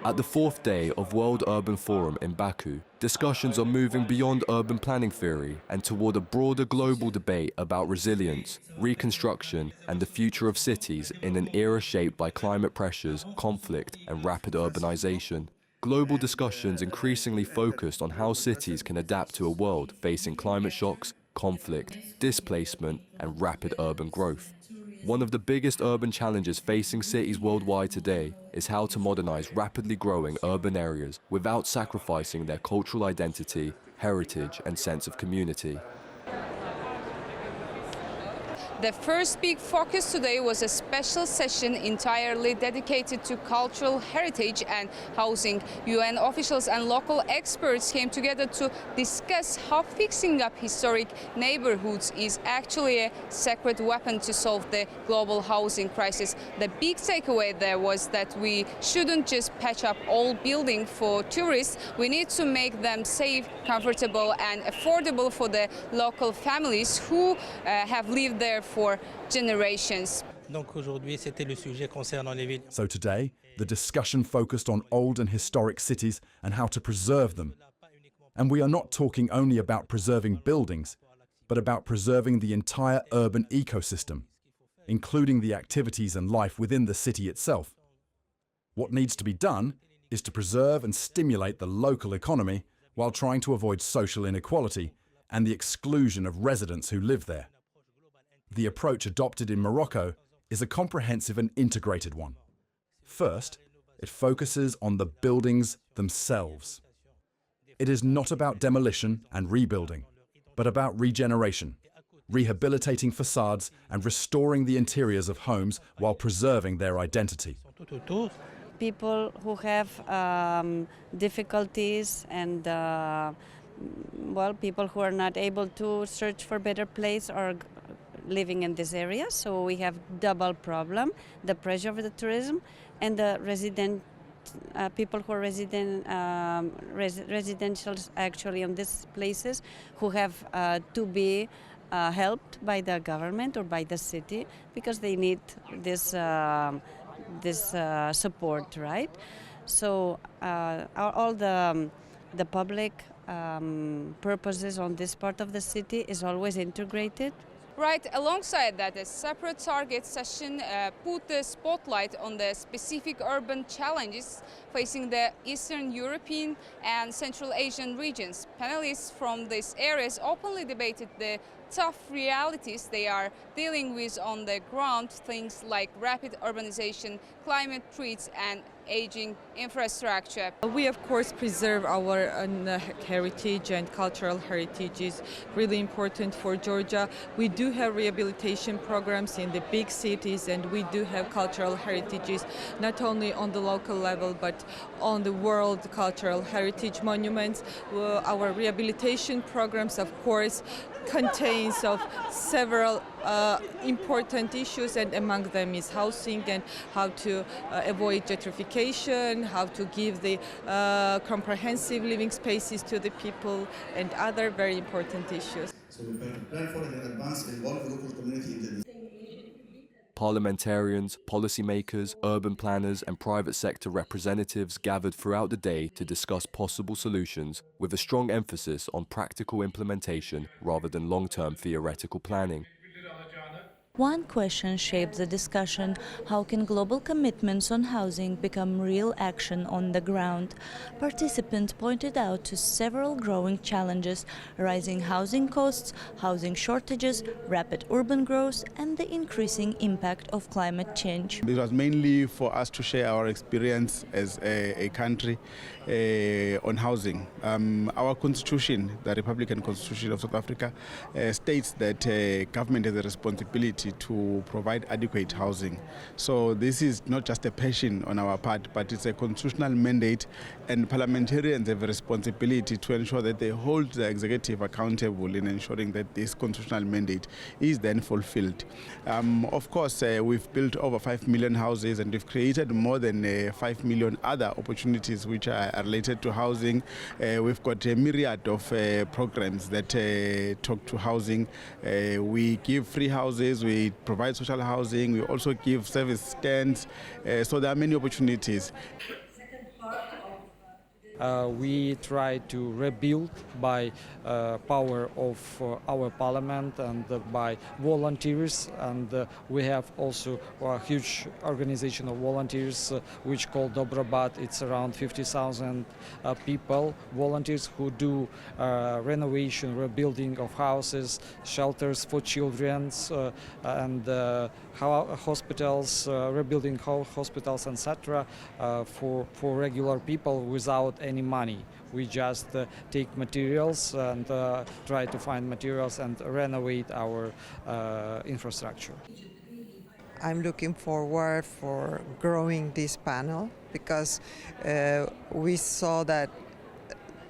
At the fourth day of World Urban Forum in Baku, discussions are moving beyond urban planning theory and toward a broader global debate about resilience, reconstruction, and the future of cities in an era shaped by climate pressures, conflict, and rapid urbanization. Global discussions increasingly focused on how cities can adapt to a world facing climate shocks, conflict, displacement, and rapid urban growth. One of the biggest urban challenges facing cities worldwide today is how to modernize rapidly growing urban areas without sacrificing their cultural identity, heritage, and sense of community. The first big focus today was a special session entirely dedicated to cultural heritage and housing. UN officials and local experts came together to discuss how fixing up historic neighborhoods is actually a secret weapon to solve the global housing crisis. The big takeaway there was that we shouldn't just patch up old buildings for tourists. We need to make them safe, comfortable and affordable for the local families who have lived there for generations. So today, the discussion focused on old and historic cities and how to preserve them. And we are not talking only about preserving buildings, but about preserving the entire urban ecosystem, including the activities and life within the city itself. What needs to be done is to preserve and stimulate the local economy while trying to avoid social inequality and the exclusion of residents who live there. The approach adopted in Morocco is a comprehensive and integrated one. First, it focuses on the buildings themselves. It is not about demolition and rebuilding, but about regeneration, rehabilitating facades and restoring the interiors of homes while preserving their identity. People who have difficulties and people who are not able to search for better place are living in this area, so we have double problem: the pressure of the tourism and the people who are residentials actually in these places who have to be helped by the government or by the city because they need this support, right? So all the public purposes on this part of the city is always integrated. Right, alongside that, a separate target session put the spotlight on the specific urban challenges facing the Eastern European and Central Asian regions. Panelists from these areas openly debated the tough realities they are dealing with on the ground, things like rapid urbanization, climate threats and aging infrastructure. We of course preserve our heritage, and cultural heritage is really important for Georgia. We do have rehabilitation programs in the big cities, and we do have cultural heritages not only on the local level but on the world cultural heritage monuments. Our rehabilitation programs of course contains of several important issues, and among them is housing and how to avoid gentrification, how to give the comprehensive living spaces to the people, and other very important issues. So we plan for in advance, involve the local community in the Parliamentarians, policymakers, urban planners and private sector representatives gathered throughout the day to discuss possible solutions with a strong emphasis on practical implementation rather than long-term theoretical planning. One question shaped the discussion: how can global commitments on housing become real action on the ground? Participants pointed out to several growing challenges: rising housing costs, housing shortages, rapid urban growth, and the increasing impact of climate change. It was mainly for us to share our experience as a country on housing. Our constitution, the Republican Constitution of South Africa, states that government has a responsibility to provide adequate housing. So this is not just a passion on our part, but it's a constitutional mandate, and parliamentarians have a responsibility to ensure that they hold the executive accountable in ensuring that this constitutional mandate is then fulfilled. Of course, we've built over 5 million houses, and we've created more than 5 million other opportunities which are related to housing. We've got a myriad of programs that talk to housing. We give free houses, we provide social housing, we also give service stands, so there are many opportunities. We try to rebuild by power of our parliament and by volunteers, and we have also a huge organization of volunteers which called Dobrobat. It's around 50,000 people, volunteers who do renovation, rebuilding of houses, shelters for children, and hospitals, rebuilding hospitals, etc. For regular people without any money. We just take materials and try to find materials and renovate our infrastructure. I'm looking forward for growing this panel because we saw that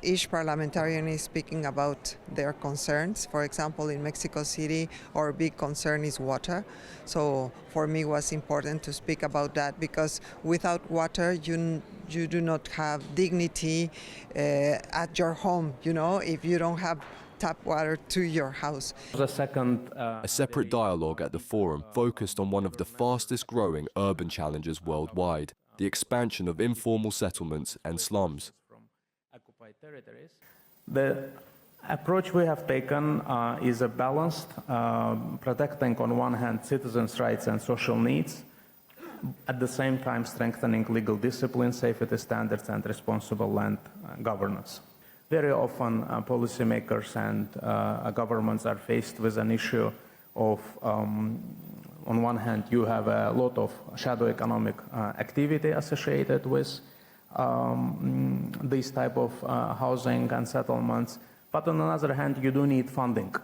each parliamentarian is speaking about their concerns. For example, in Mexico City, our big concern is water. So for me, it was important to speak about that because without water, you do not have dignity at your home, if you don't have tap water to your house. A separate dialogue at the forum focused on one of the fastest growing urban challenges worldwide, the expansion of informal settlements and slums. The approach we have taken is a balanced, protecting on one hand citizens' rights and social needs, at the same time strengthening legal discipline, safety standards and responsible land governance. Very often policymakers and governments are faced with an issue of, on one hand, you have a lot of shadow economic activity associated with these type of housing and settlements, but on the other hand, you do need funding.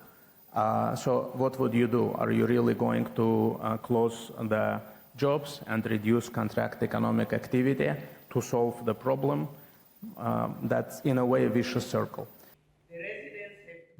So what would you do? Are you really going to close the jobs and reduce contract economic activity to solve the problem? That's in a way a vicious circle.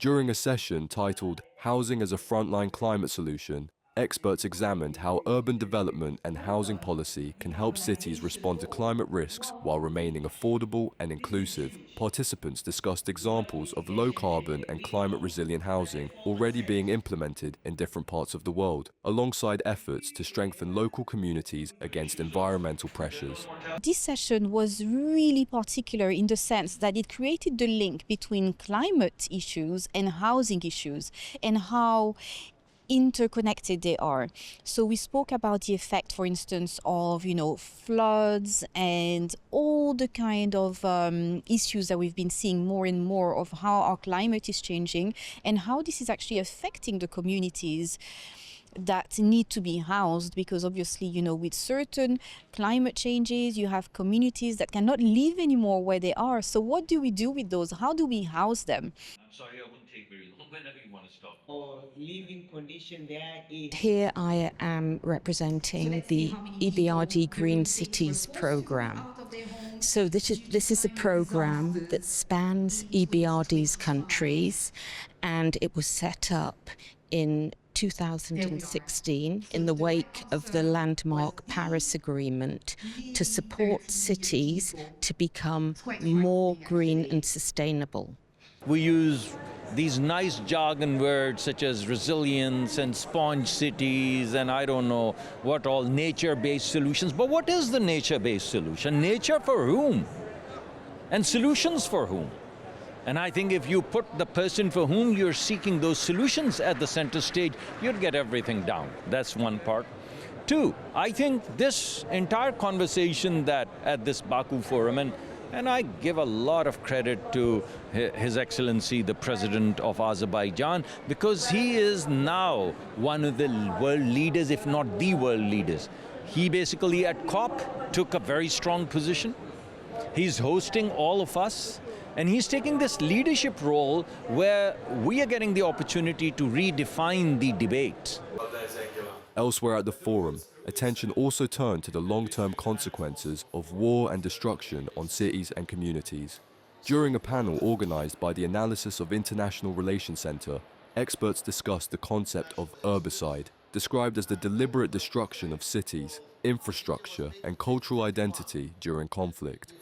During a session titled Housing as a Frontline Climate Solution, experts examined how urban development and housing policy can help cities respond to climate risks while remaining affordable and inclusive. Participants discussed examples of low-carbon and climate-resilient housing already being implemented in different parts of the world, alongside efforts to strengthen local communities against environmental pressures. This session was really particular in the sense that it created the link between climate issues and housing issues and how interconnected they are. So we spoke about the effect, for instance, of floods and all the kind of issues that we've been seeing more and more of how our climate is changing and how this is actually affecting the communities that need to be housed, because obviously, with certain climate changes, you have communities that cannot live anymore where they are. So what do we do with those? How do we house them? I'm sorry, I wouldn't take very long. Whenever you want to stop. Living condition there is... Here I am representing the EBRD Green Cities program. So this is a program that spans EBRD's countries, and it was set up in 2016 in the wake of the landmark Paris Agreement to support cities to become more green and sustainable. We use these nice jargon words such as resilience and sponge cities and I don't know what all, nature-based solutions. But what is the nature-based solution? Nature for whom? And solutions for whom? And I think if you put the person for whom you're seeking those solutions at the center stage, you'll get everything down. That's one part. Two, I think this entire conversation that at this Baku forum, and I give a lot of credit to His Excellency, the President of Azerbaijan, because he is now one of the world leaders, if not the world leaders. He basically at COP took a very strong position. He's hosting all of us. And he's taking this leadership role where we are getting the opportunity to redefine the debate. Elsewhere at the forum, attention also turned to the long-term consequences of war and destruction on cities and communities. During a panel organized by the Analysis of International Relations Center, experts discussed the concept of urbicide, described as the deliberate destruction of cities, infrastructure, and cultural identity during conflict.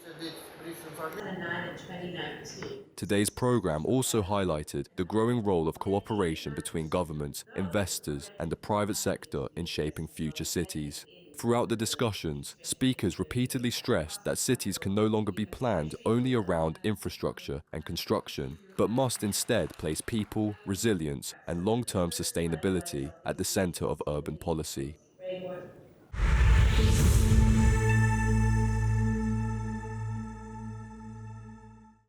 Today's program also highlighted the growing role of cooperation between governments, investors, and the private sector in shaping future cities. Throughout the discussions, speakers repeatedly stressed that cities can no longer be planned only around infrastructure and construction, but must instead place people, resilience, and long-term sustainability at the center of urban policy.